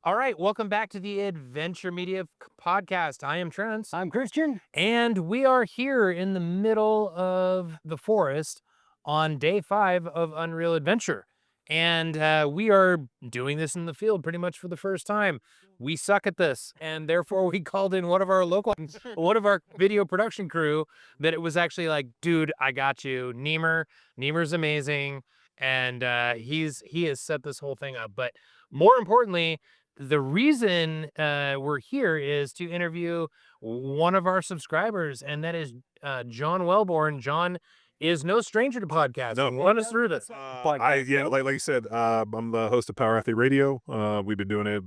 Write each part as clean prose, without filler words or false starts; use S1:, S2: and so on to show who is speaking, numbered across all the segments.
S1: All right, welcome back to the Adventure Media podcast. I am Trent.
S2: I'm Christian.
S1: And we are here in the middle of the forest on day 5 of Unreal Adventure. And we are doing this in the field pretty much for the first time. We suck at this, and therefore we called in one of our video production crew that it was actually like, dude, I got you. Niemer's amazing, and he has set this whole thing up. But more importantly, the reason we're here is to interview one of our subscribers, and that is John Welbourn. John is no stranger to podcasts.
S3: No.
S1: Run us through this.
S3: Like you said, I'm the host of Power Athlete Radio. We've been doing it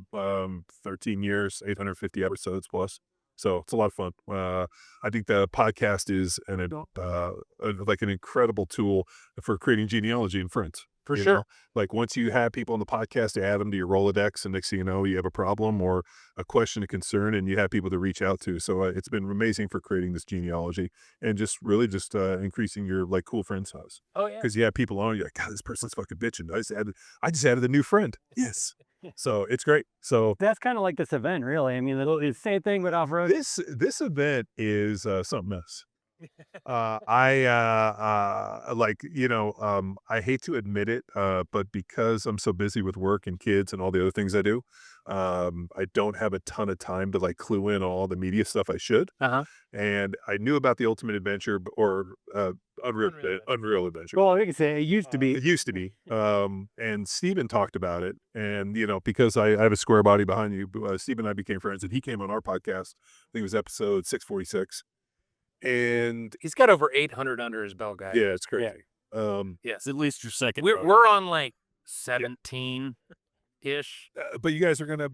S3: 13 years, 850 episodes plus. So it's a lot of fun. I think the podcast is like an incredible tool for creating genealogy and friends.
S1: For
S3: You
S1: sure.
S3: know? Like once you have people on the podcast, you add them to your Rolodex, and next thing you know, you have a problem or a question, a concern, and you have people to reach out to. So it's been amazing for creating this genealogy and just really increasing your like cool friends' house.
S1: Oh, yeah.
S3: Because you have people on, you're like, God, this person's fucking bitching. I just added a new friend. Yes. So it's great. So
S2: That's kind of like this event, really. I mean, it's the same thing with off-road.
S3: this event is something else. I hate to admit it, but because I'm so busy with work and kids and all the other things I do, I don't have a ton of time to like clue in on all the media stuff I should.
S1: Uh-huh.
S3: And I knew about the Ultimate Adventure or Unreal Adventure.
S2: Well, I can say it used to be.
S3: It used to be. And Steven talked about it. And, because I have a square body behind you, Steven and I became friends, and he came on our podcast. I think it was episode 646. And
S1: He's got over 800 under his belt, guys.
S3: yeah, it's crazy.
S1: Yes.
S4: At least your second.
S1: We're on like 17-ish.
S3: But you guys are gonna,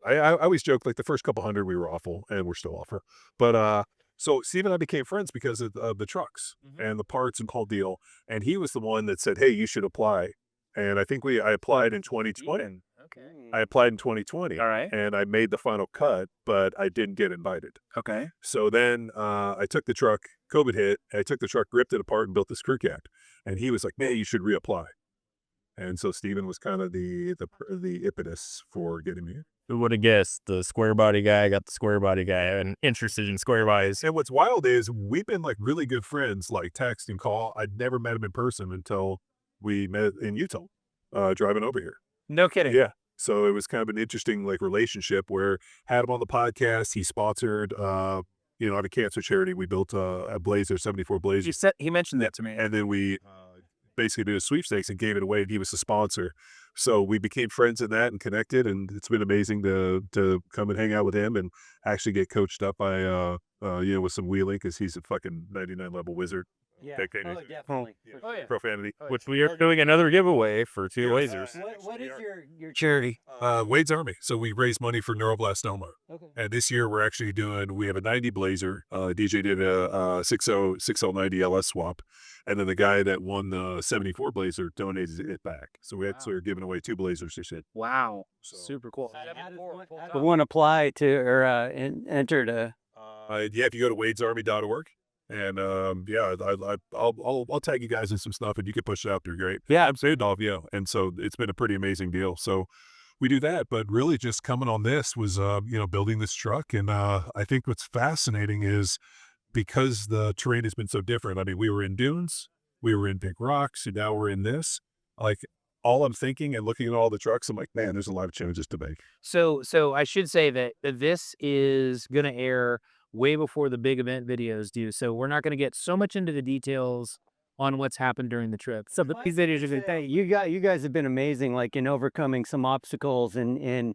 S3: I always joke like the first couple hundred we were awful, and we're still awful. But so Steve and I became friends because of the trucks and the parts and whole deal. And he was the one that said, "Hey, you should apply." And I think I applied in 2020.
S1: Okay.
S3: I applied in 2020.
S1: All right.
S3: And I made the final cut, but I didn't get invited.
S1: Okay.
S3: So then I took the truck, COVID hit, I took the truck, ripped it apart, and built this crew cab. And he was like, "Man, you should reapply." And so Steven was kind of the impetus for getting me in.
S4: Who would have guessed? The square body guy got the square body guy and interested in square bodies.
S3: And what's wild is we've been like really good friends, like text and call. I'd never met him in person until we met in Utah, driving over here.
S1: No kidding.
S3: Yeah. So it was kind of an interesting like relationship where had him on the podcast. He sponsored, at a cancer charity. We built a Blazer, 74 Blazer.
S1: He mentioned that to me.
S3: And then we basically did a sweepstakes and gave it away, and he was the sponsor. So we became friends in that and connected, and it's been amazing to come and hang out with him and actually get coached up by, with some wheeling, because he's a fucking 99 level wizard.
S2: Yeah.
S3: Definitely.
S1: Oh, yeah.
S3: Profanity.
S4: Which we are doing another giveaway for 2 lasers.
S2: What is your charity?
S3: Wade's Army. So we raise money for neuroblastoma.
S2: Okay.
S3: And this year we're actually we have a 90 Blazer. DJ did a 6090 LS swap. And then the guy that won the 74 Blazer donated it back. So we're giving away 2 Blazers this year.
S1: Wow.
S3: So,
S1: Super cool.
S2: The one apply to or enter to.
S3: if you go to wadesarmy.org. And I'll tag you guys in some stuff, and you can push it out there. Great.
S2: Yeah.
S3: I'm saying off, and so it's been a pretty amazing deal. So we do that, but really just coming on this was building this truck. And I think what's fascinating is because the terrain has been so different. I mean, we were in dunes, we were in big rocks, and now we're in this. Like all I'm thinking and looking at all the trucks, I'm like, man, there's a lot of changes to make.
S1: So I should say that this is going to air way before the big event videos do. So we're not going to get so much into the details on what's happened during the trip.
S2: So these videos are going to say you guys have been amazing, like in overcoming some obstacles and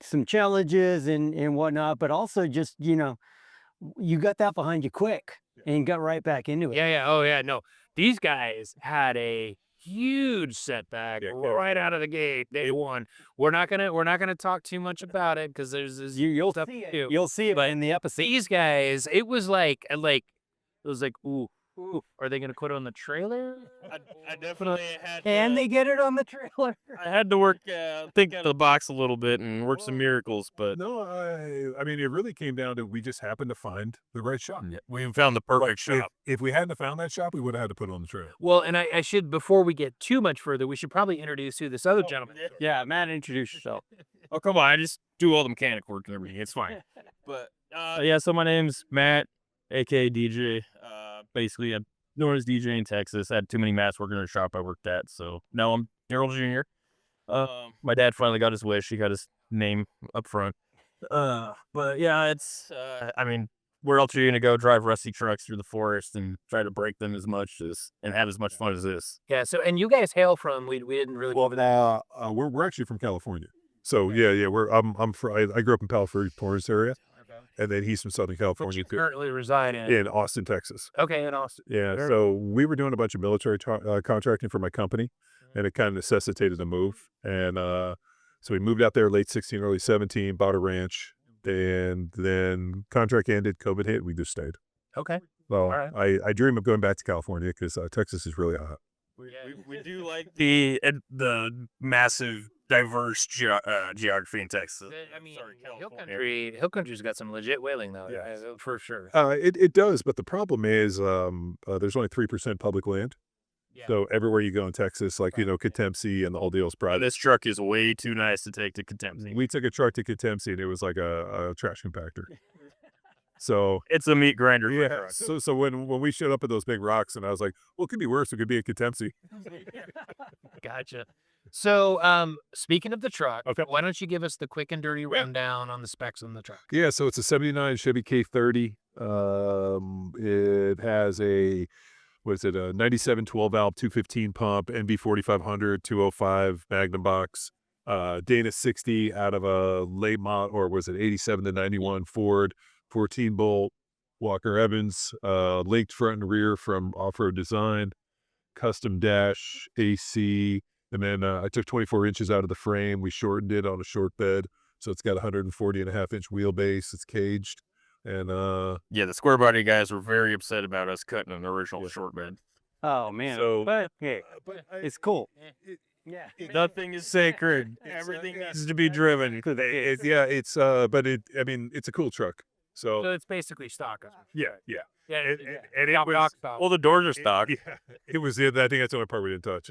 S2: some challenges and whatnot, but also just you got that behind you quick and got right back into it.
S1: Yeah. Oh, yeah. No, these guys had a huge setback right out of the gate. Day one. We're not gonna talk too much about it because there's this
S2: You'll
S1: stuff
S2: see
S1: to
S2: it.
S1: do.
S2: You'll see it in the episode.
S1: These guys, it was like ooh, Ooh, are they going to put it on the trailer?
S4: I definitely had.
S2: Can they get it on the trailer?
S4: I had to work, think out of the box a little bit and work some miracles, but
S3: No, I mean, it really came down to we just happened to find the right shop.
S4: we found the perfect shop.
S3: If we hadn't have found that shop, we would have had to put it on the trailer.
S1: Well, and I should, before we get too much further, we should probably introduce who this other gentleman is.
S2: Yeah, Matt, introduce yourself.
S4: Oh, come on. I just do all the mechanic work and everything. It's fine. But, yeah, so my name's Matt, aka DJ. Basically, I'm known as DJ in Texas. I had too many Matts working in a shop I worked at. So now I'm Daryl Jr. My dad finally got his wish. He got his name up front. But yeah, it's, I mean, where else are you going to go drive rusty trucks through the forest and try to break them as much as, and have as much fun as this?
S1: Yeah, so, and you guys hail from, we didn't really.
S3: Well, we're actually from California. So yeah, I grew up in Palo Verde area, and then he's from Southern
S1: But
S3: California
S1: you currently reside
S3: in Austin, Texas.
S1: Okay, in Austin.
S3: Yeah,
S1: Very
S3: so we were doing a bunch of military contracting for my company, and it kind of necessitated a move. And so we moved out there late 16, early 17, bought a ranch, and then contract ended, COVID hit, we just stayed.
S1: Okay.
S3: Well,
S1: right.
S3: I dream of going back to California because Texas is really hot.
S4: We do like the massive, diverse geography in Texas.
S1: I mean,
S4: Sorry,
S1: Hill Country's got some legit whaling though,
S3: Yes.
S1: for sure.
S3: It does, but the problem is there's only 3% public land.
S1: Yeah.
S3: So everywhere you go in Texas, like, you know, Contempsy and the whole deal's private.
S4: This truck is way too nice to take to Contempsy.
S3: We took a truck to Contempsy and it was like a trash compactor. So
S4: It's a meat grinder. for a
S3: yeah,
S4: truck.
S3: so when we showed up at those big rocks, and I was like, well, it could be worse. It could be a Contempsy.
S1: Gotcha. So, speaking of the truck,
S3: Okay.
S1: why don't you give us the quick and dirty rundown on the specs on the truck?
S3: Yeah, so it's a 79 Chevy K30. It has a 97 12-valve 215 pump, NB 4500 205 Magnum box, Dana 60 out of a late model, or was it 87 to 91 Ford 14 bolt Walker Evans, linked front and rear from Offroad Design, custom dash AC, and then I took 24 inches out of the frame. We shortened it on a short bed, so it's got 140.5-inch wheelbase. It's caged, and
S4: Yeah, the square body guys were very upset about us cutting an original short bed.
S2: Oh man,
S3: So-
S2: but hey, it's cool.
S1: Yeah.
S4: Nothing is sacred. Everything needs to be driven.
S3: but it's a cool truck.
S1: So
S3: So
S1: it's basically stock.
S3: yeah.
S1: Yeah.
S3: And it was
S4: Well, the doors are stock.
S3: Yeah, it was. I think that's the only part we didn't touch.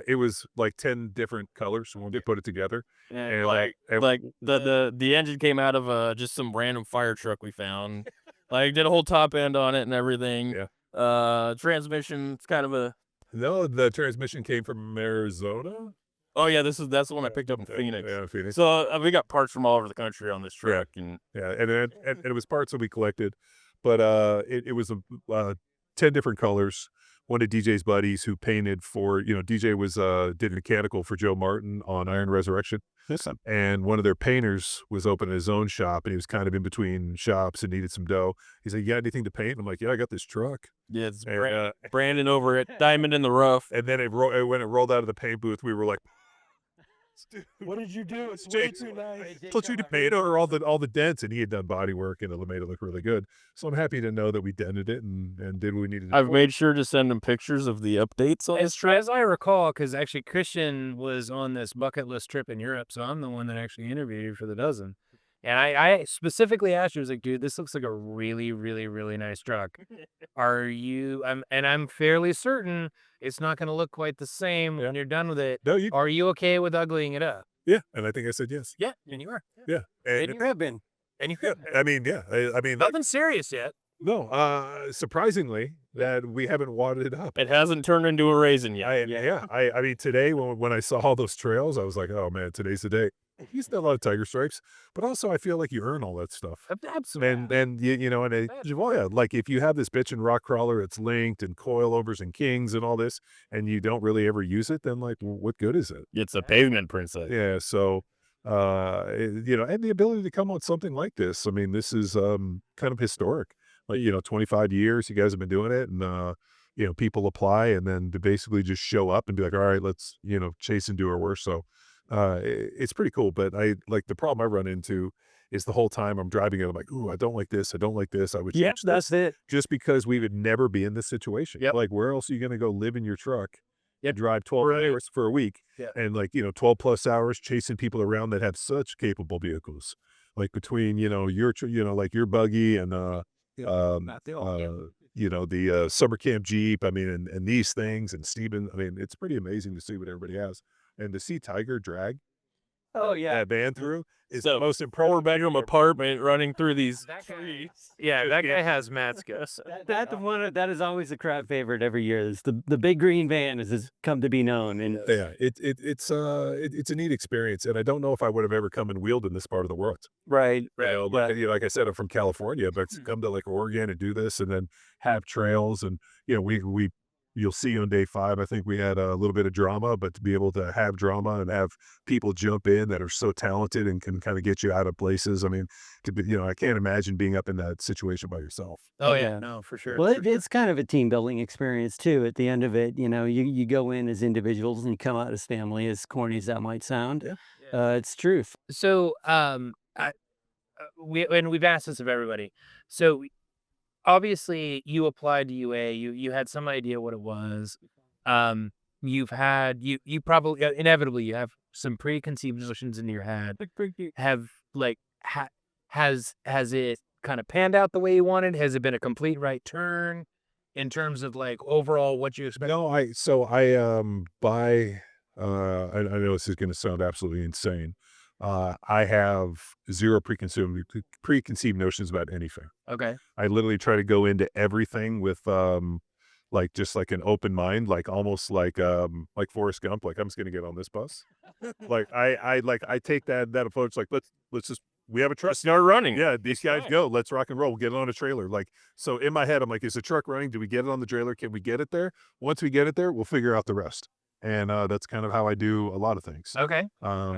S3: It was like 10 different colors when we put it together.
S4: And
S3: like-
S4: like the engine came out of just some random fire truck we found. Like did a whole top end on it and everything.
S3: Yeah.
S4: Transmission, it's kind of a.
S3: No, the transmission came from Arizona.
S4: Oh yeah, that's the one I picked up in Phoenix.
S3: Yeah, Phoenix.
S4: So we got parts from all over the country on this truck, and
S3: Yeah, and it was parts that we collected, but it was 10 different colors. One of DJ's buddies who painted for, DJ was did mechanical for Joe Martin on Iron Resurrection, and one of their painters was opening his own shop, and he was kind of in between shops and needed some dough. He's like, "You got anything to paint?" I'm like, "Yeah, I got this truck."
S4: yeah, it's
S3: And,
S4: Brandon over at Diamond in the Rough.
S3: and then when it rolled out of the paint booth, we were like,
S4: What did you do? It's
S3: way too
S4: nice.
S3: told you to paint over all the dents, and he had done body work and it made it look really good. So I'm happy to know that we dented it and did what we needed to
S4: I've
S3: do.
S4: made sure to send him pictures of the updates on this truck.
S1: As I recall, because actually Christian was on this bucket list trip in Europe, so I'm the one that actually interviewed you for the dozen. And I specifically asked you, I was like, dude, this looks like a really, really, really nice truck. Are you, I'm fairly certain it's not going to look quite the same when you're done with it.
S3: No,
S1: Are you okay with uglying it up?
S3: yeah, and I think I said yes.
S1: Yeah, and you are.
S3: Yeah,
S2: And you have been.
S1: And you
S3: yeah, I mean, yeah, I mean,
S1: Nothing serious yet.
S3: no, surprisingly that we haven't wadded it up.
S4: It hasn't turned into a raisin yet.
S3: I mean, today when I saw all those trails, I was like, oh man, today's the day. You still a lot of tiger stripes, but also I feel like you earn all that stuff.
S1: Absolutely.
S3: And well, yeah, like if you have this bitchin' rock crawler, it's linked and coilovers and kings and all this, and you don't really ever use it, then like, what good is it?
S4: It's a pavement princess.
S3: Yeah. So, and the ability to come on something like this, I mean, this is kind of historic. Like, 25 years you guys have been doing it, and people apply and then to basically just show up and be like, all right, let's chase and do our work. So, it's pretty cool. But the problem I run into is the whole time I'm driving it, I'm like, ooh, I don't like this. I don't like this. I would
S2: Yeah,
S3: change
S2: that's
S3: this.
S2: it.
S3: Just because we would never be in this situation.
S1: Yep.
S3: Like, where else are you going to go live in your truck?
S1: Yep.
S3: Drive 12 hours for a week
S1: Yeah.
S3: and 12 plus hours chasing people around that have such capable vehicles. Like between, like your buggy and, the summer camp Jeep. I mean, and these things and Steven, I mean, it's pretty amazing to see what everybody has. And to see Tiger drag
S2: Oh yeah.
S3: that van through is
S4: So,
S3: the most impressive.
S4: 4-bedroom apartment running through these
S1: That guy-
S4: trees.
S1: Yeah, that guy has Matt's guess.
S2: That is always a crowd favorite every year. It's the big green van has come to be known, and
S3: Yeah, it's a neat experience, and I don't know if I would have ever come and wheeled in this part of the world.
S2: right.
S3: Like I said, I'm from California, but to come to like Oregon and do this, and then have trails, and you'll see on day 5, I think we had a little bit of drama, but to be able to have drama and have people jump in that are so talented and can kind of get you out of places. I mean, I can't imagine being up in that situation by yourself.
S1: Oh
S2: Yeah.
S1: yeah, no, for sure.
S2: Well,
S1: for sure.
S2: it's kind of a team building experience too. At the end of it, you go in as individuals and you come out as family. As corny as that might sound, it's truth.
S1: So, we've asked this of everybody. So, obviously, you applied to UA. You had some idea what it was. You've had you probably inevitably you have some preconceived notions in your head. Have has it kind of panned out the way you wanted? Has it been a complete right turn in terms of like overall what you expect?
S3: No, I know this is going to sound absolutely insane. I have zero preconceived notions about anything.
S1: Okay.
S3: I literally try to go into everything with just like an open mind, like almost like Forrest Gump, like I'm just gonna get on this bus. Like I take that approach, like let's just, we have a truck.
S4: Start running.
S3: Yeah, these guys go. Let's rock and roll. We'll get it on a trailer. Like, so in my head, I'm like, is the truck running? Do we get it on the trailer? Can we get it there? Once we get it there, we'll figure out the rest. And that's kind of how I do a lot of things.
S1: Okay.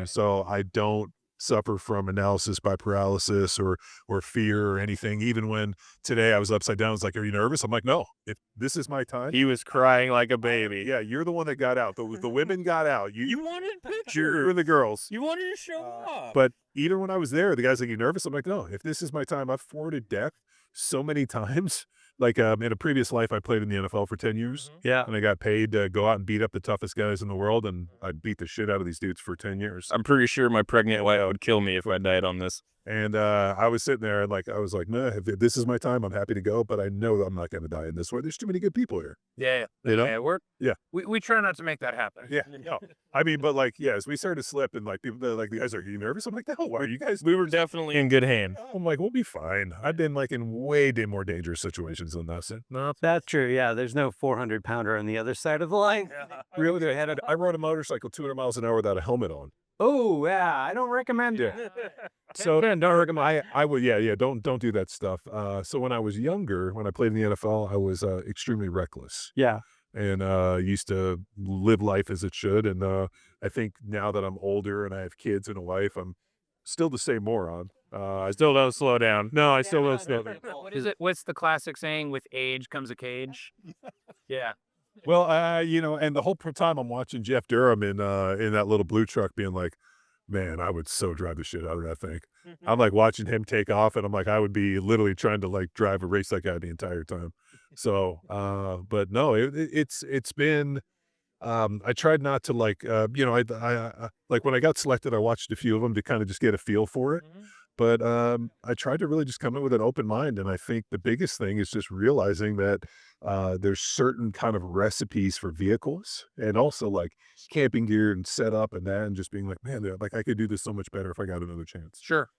S3: So I don't suffer from analysis by paralysis or fear or anything. Even when today I was upside down, it's like, are you nervous? I'm like, no, if this is my time.
S4: He was crying like a baby.
S3: Yeah, you're the one that got out. The women got out.
S4: You wanted pictures.
S3: You're the girls.
S4: You wanted to show off.
S3: But even when I was there, the guy's like, you nervous? I'm like, no, if this is my time. I've forwarded death so many times. Like in a previous life, I played in the NFL for 10 years.
S2: Yeah.
S3: And I got paid to go out and beat up the toughest guys in the world. And I beat the shit out of these dudes for 10 years.
S4: I'm pretty sure my pregnant wife would kill me if I died on this.
S3: And I was sitting there and I was like, nah, if this is my time, I'm happy to go. But I know I'm not going to die in this way. There's too many good people here.
S1: Yeah.
S3: You know?
S1: Yeah,
S3: Yeah.
S1: we try not to make that happen.
S3: Yeah. No. I mean, but as we started to slip and people, the guys are, you nervous? I'm like, no, why are you guys?
S4: We were definitely in good hands.
S3: I'm like, we'll be fine. I've been in way more dangerous situations than that.
S1: No.
S2: That's true. Yeah, there's no 400-pounder on the other side of the line.
S3: Really, I rode a motorcycle 200 miles an hour without a helmet on.
S2: Oh yeah, I don't recommend it.
S3: Yeah. So don't recommend. I would. Yeah. Don't do that stuff. So when I was younger, when I played in the NFL, I was extremely reckless.
S2: Yeah.
S3: And used to live life as it should. And I think now that I'm older and I have kids and a wife, I'm still the same moron.
S4: I still don't slow down. No, I still don't slow down.
S1: What is it? What's the classic saying? With age comes a cage. Yeah.
S3: Well, and the whole time I'm watching Jeff Durham in that little blue truck, being like, man, I would so drive the shit out of that thing. I'm like watching him take off, and I'm like, I would be literally trying to drive a race that guy the entire time. So, but no, it's been. I tried not to I when I got selected, I watched a few of them to kind of just get a feel for it. But I tried to really just come in with an open mind. And I think the biggest thing is just realizing that there's certain kind of recipes for vehicles and also camping gear and setup and that, and just being like, man, I could do this so much better if I got another chance.
S1: Sure.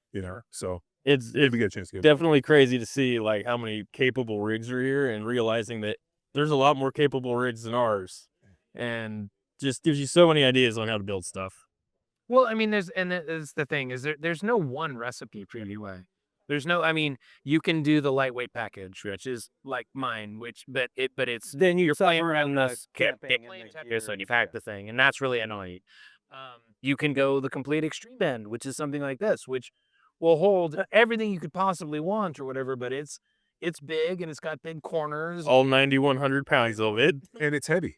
S3: So
S4: It's
S3: if we get a chance to get
S4: definitely crazy to see how many capable rigs are here and realizing that there's a lot more capable rigs than ours, and just gives you so many ideas on how to build stuff.
S1: Well, I mean, there's the thing is there's no one recipe for UA. There's no, I mean, you can do the lightweight package, which is like mine, but it's
S2: Then you're
S1: playing
S2: around the
S1: camping so you've hacked the thing, and that's really annoying. You can go the complete extreme end, which is something like this, which will hold everything you could possibly want or whatever, but it's big and it's got big corners.
S4: All 9,100 pounds of it.
S3: and it's heavy.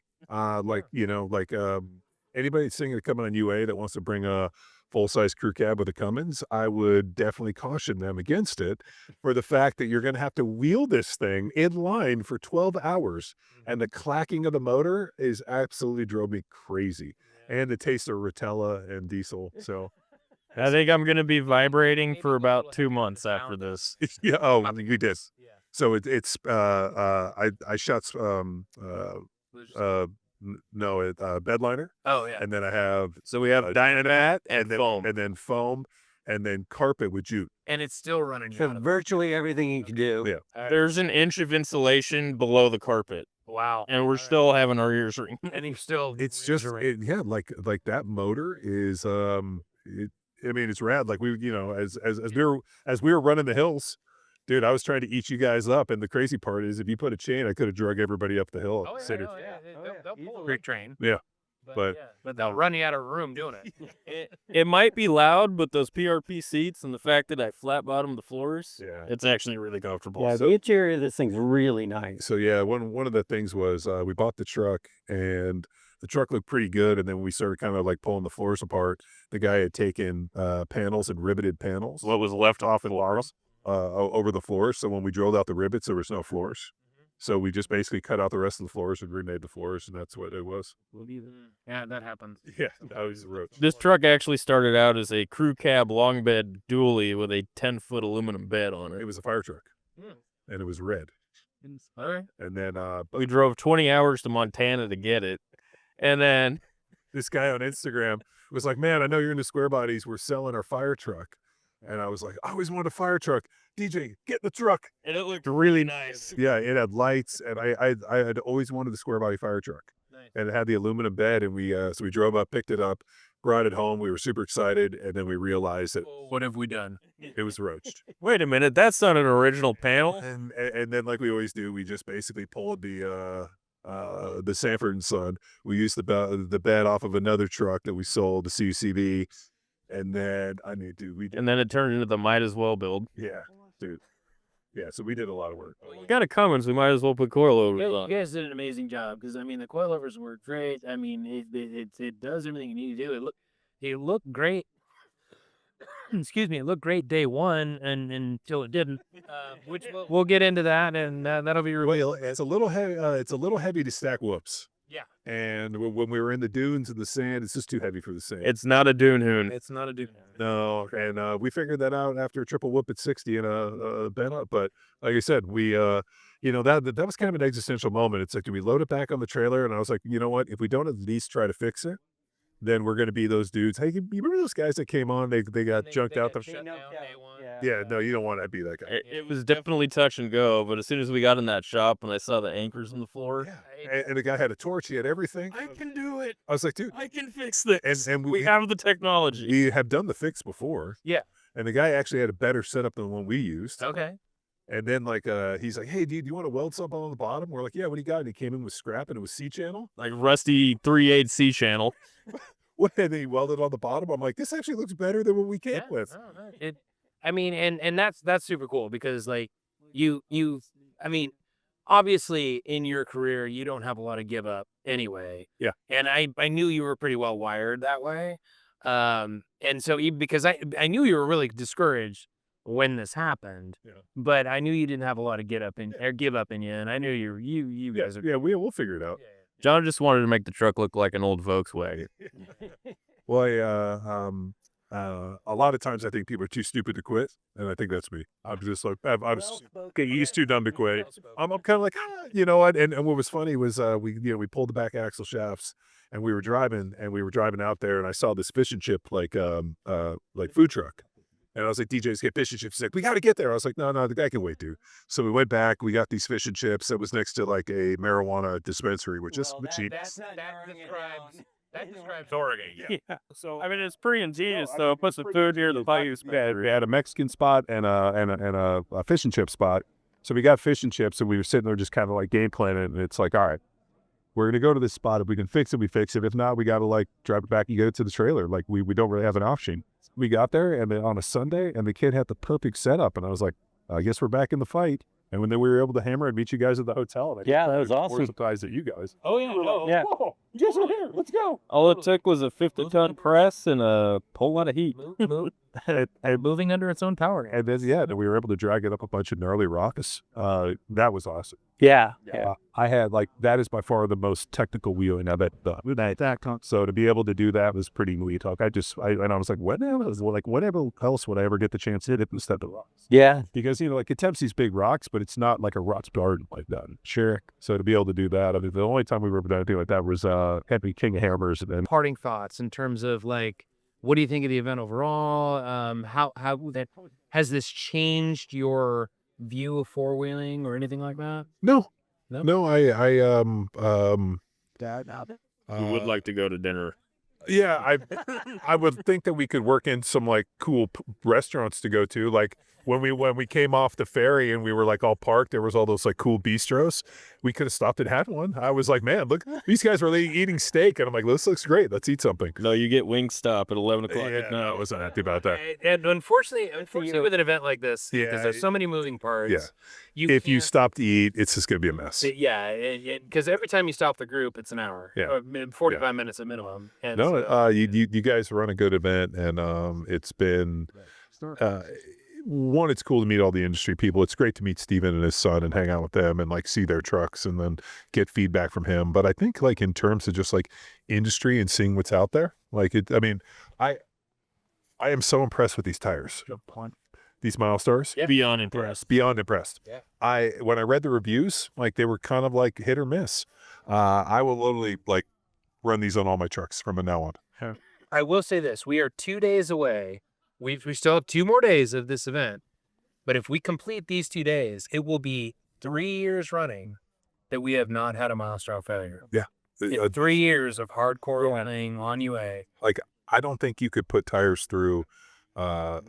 S3: anybody thinking of coming on UA that wants to bring a full-size crew cab with a Cummins, I would definitely caution them against it for the fact that you're going to have to wheel this thing in line for 12 hours. And the clacking of the motor is absolutely drove me crazy. And the taste of Rotella and diesel. So
S4: I think I'm going to be vibrating for about 2 months after this.
S3: yeah. Oh, we did. So I shot bedliner.
S1: Oh yeah.
S3: And then I have
S4: So we have Dynamat and
S3: then
S4: foam.
S3: and then foam, and then carpet with jute.
S1: And it's still running.
S2: So virtually everything you can do.
S3: Yeah.
S4: There's an inch of insulation below the carpet,
S1: Wow.
S4: and we're still having our ears ring.
S1: And he's still.
S3: It's just like that motor is it's rad. Like as we were running the hills, dude, I was trying to eat you guys up, and the crazy part is if you put a chain, I could have drug everybody up the hill.
S1: Oh
S3: City.
S1: yeah. They'll pull a
S2: Easily.
S1: quick train.
S3: Yeah. But
S1: they'll run you out of room doing it.
S4: It might be loud, but those PRP seats and the fact that I flat bottom the floors,
S3: Yeah.
S4: it's actually really comfortable.
S2: Yeah, the interior of this thing's really nice.
S3: So yeah, one of the things was we bought the truck, and the truck looked pretty good, and then we started kind of like pulling the floors apart. The guy had taken panels and riveted panels, what was left off in Laurel's, over the floors. So when we drilled out the rivets, there was no floors. So we just basically cut out the rest of the floors and remade the floors, and that's what it was.
S1: Yeah, that happens.
S3: Yeah, that was the roach.
S4: This truck actually started out as a crew cab long bed dually with a 10-foot aluminum bed on
S3: It
S4: it.
S3: was a fire truck, and it was red.
S1: All right.
S3: And then
S4: We drove 20 hours to Montana to get it. And then
S3: this guy on Instagram was like, "Man, I know you're into square bodies. We're selling our fire truck." And I was like, "I always wanted a fire truck. DJ, get the truck."
S4: and it looked really nice.
S3: Yeah, it had lights, and I had always wanted the square body fire truck.
S1: Nice.
S3: And it had the aluminum bed, and we drove up, picked it up, brought it home. We were super excited, and then we realized that
S1: What have we done?
S3: it was roached.
S4: Wait a minute, that's not an original panel.
S3: And then, like we always do, we just basically pulled the Sanford and Son. We used the bed off of another truck that we sold, the CUCV, and then
S4: And then it turned into the might as well build.
S3: yeah, dude. Yeah, so we did a lot of work.
S4: We got a Cummins, we might as well put coilovers
S5: You
S4: on.
S5: guys did an amazing job because I mean the coilovers work great. I mean it does everything you need to do.
S1: It looked great. Excuse me. It looked great day one, and until it didn't. Which we'll get into that, and that'll be.
S3: Well, it's a little heavy. It's a little heavy to stack whoops.
S1: Yeah.
S3: And when we were in the dunes and the sand, it's just too heavy for the sand.
S4: It's not a dune hoon.
S1: It's not a dude.
S3: No, and we figured that out after a triple whoop at 60 and a bent up. But like I said, we, that was kind of an existential moment. It's like, do we load it back on the trailer? And I was like, you know what? If we don't at least try to fix it, then we're going to be those dudes. Hey, you remember those guys that came on? They got junked out. Yeah, no, you don't want to be that guy.
S4: It was definitely touch and go, but as soon as we got in that shop and I saw the anchors on the floor,
S3: And the guy had a torch. He had everything.
S4: I can do it.
S3: I was like, dude.
S4: I can fix this.
S3: And
S4: we have the technology.
S3: We have done the fix before.
S1: Yeah.
S3: And the guy actually had a better setup than the one we used.
S1: Okay.
S3: And then he's like, "Hey, dude, do you want to weld something on the bottom?" We're like, "Yeah, what do you got?" And he came in with scrap, and it was C-channel.
S4: Like rusty 3/8 C channel.
S3: What? And he welded on the bottom. I'm like, this actually looks better than what we came with.
S1: And that's super cool because like I mean, obviously in your career you don't have a lot of give up anyway.
S3: Yeah.
S1: And I knew you were pretty well wired that way. And so because I knew you were really discouraged when this happened.
S3: Yeah.
S1: But I knew you didn't have a lot of give up in you, and I knew you guys are.
S3: Yeah, we'll figure it out.
S4: John just wanted to make the truck look like an old Volkswagen.
S3: Well, a lot of times I think people are too stupid to quit, and I think that's me. I'm just like, he's too dumb to quit. I'm kind of like, you know what? And what was funny was we pulled the back axle shafts, and we were driving out there, and I saw this fish and chip like food truck. And I was like, DJ's get fish and chips. He's like, we got to get there. I was like, no, the guy can wait, dude. So we went back. We got these fish and chips. It was next to like a marijuana dispensary, which is cheap.
S1: That describes Oregon.
S4: Yeah. So I mean, it's pretty ingenious. So put some food near the fire.
S3: We had a Mexican spot and a fish and chip spot. So we got fish and chips, and we were sitting there just kind of like game planning. And it's like, all right, we're gonna go to this spot. If we can fix it, we fix it. If not, we got to like drive it back and get it to the trailer. Like we don't really have an option. We got there, and then on a Sunday, and the kid had the perfect setup, and I was like, I guess we're back in the fight. And then we were able to hammer and meet you guys at the hotel. And
S2: Yeah, that was awesome.
S3: We're surprised at you guys.
S1: Oh yeah.
S2: Yeah.
S3: Just right here. Let's go.
S4: All it took was a 50-ton press and a whole lot of heat.
S1: And moving under its own power.
S3: And then, then we were able to drag it up a bunch of gnarly rocks. That was awesome.
S2: Yeah.
S3: I had that is by far the most technical wheeling I've ever done. So to be able to do that was pretty neat. I was like, whatever else would I ever get the chance to hit instead of the rocks?
S2: Yeah.
S3: Because, it attempts these big rocks, but it's not like a rocks garden like that. Sure. So to be able to do that, the only time we were able to do anything like that was Heavy King of Hammers. And
S1: Parting thoughts in terms of what do you think of the event overall? How that has this changed your view of four-wheeling or anything like that?
S3: No.
S4: We would like to go to dinner.
S3: Yeah, I would think that we could work in some cool restaurants to go to. When we came off the ferry and we were all parked, there was all those cool bistros. We could have stopped and had one. I was like, man, look, these guys were eating steak, and I'm like, this looks great. Let's eat something.
S4: No, you get Wingstop at 11 o'clock
S3: Yeah,
S4: at
S3: no, I
S4: night.
S3: wasn't happy about that.
S1: And unfortunately with an event like this, because there's so many moving parts.
S3: If you stop to eat, it's just gonna be a mess.
S1: Yeah, because every time you stop the group, it's an hour.
S3: Yeah.
S1: 45 minutes at minimum. And
S3: No, you guys run a good event, and it's been one, it's cool to meet all the industry people. It's great to meet Steven and his son and hang out with them and see their trucks and then get feedback from him. But I think in terms of just industry and seeing what's out there, I am so impressed with these tires. These Milestars.
S1: Yeah.
S4: Beyond impressed.
S3: Beyond impressed.
S1: Yeah.
S3: When I read the reviews, they were kind of hit or miss. I will literally run these on all my trucks from now on.
S1: I will say this: we are 2 days away. We still have 2 more days of this event, but if we complete these 2 days, it will be 3 years running that we have not had a Milestar failure.
S3: Yeah.
S1: 3 years of hardcore running on UA.
S3: I don't think you could put tires through a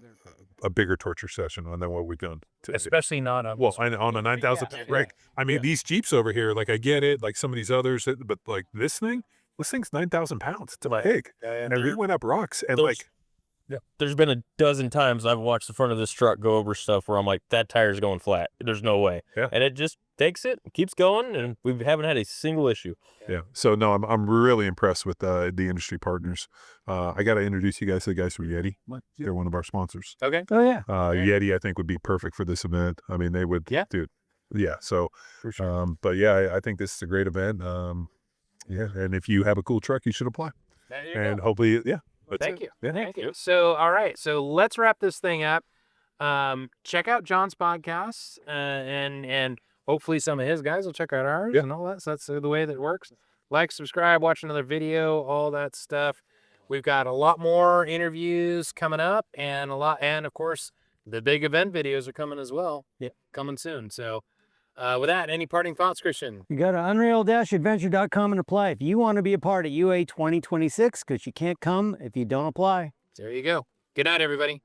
S3: bigger torture session than what we've done today.
S1: Especially not on
S3: On a 9,000 pound brake. These Jeeps over here, I get it, some of these others, but this thing's 9,000 pounds. It's a pig. And we went up rocks and
S4: There's been a dozen times I've watched the front of this truck go over stuff where I'm like, that tire's going flat. There's no way.
S3: Yeah.
S4: And it just takes it, keeps going, and we haven't had a single issue.
S3: Yeah. So no, I'm really impressed with the industry partners. I got to introduce you guys to the guys from Yeti. They're one of our sponsors.
S1: Okay.
S2: Oh yeah.
S3: Yeti, I think, would be perfect for this event. They would.
S1: Yeah.
S3: Dude. Yeah. So,
S1: For sure.
S3: but yeah, I think this is a great event. Yeah. And if you have a cool truck, you should apply.
S1: There you
S3: And
S1: go.
S3: hopefully, yeah. That's
S1: Thank
S3: it.
S1: you.
S3: Yeah.
S1: Thank you. So, all right. So let's wrap this thing up. Check out John's podcast, and hopefully some of his guys will check out ours and all that. So that's the way that it works. Like, subscribe, watch another video, all that stuff. We've got a lot more interviews coming up, and of course, the big event videos are coming as well.
S2: Yeah.
S1: Coming soon. So, with that, any parting thoughts, Christian?
S2: You go to unreal-adventure.com and apply if you want to be a part of UA 2026, because you can't come if you don't apply.
S1: There you go. Good night, everybody.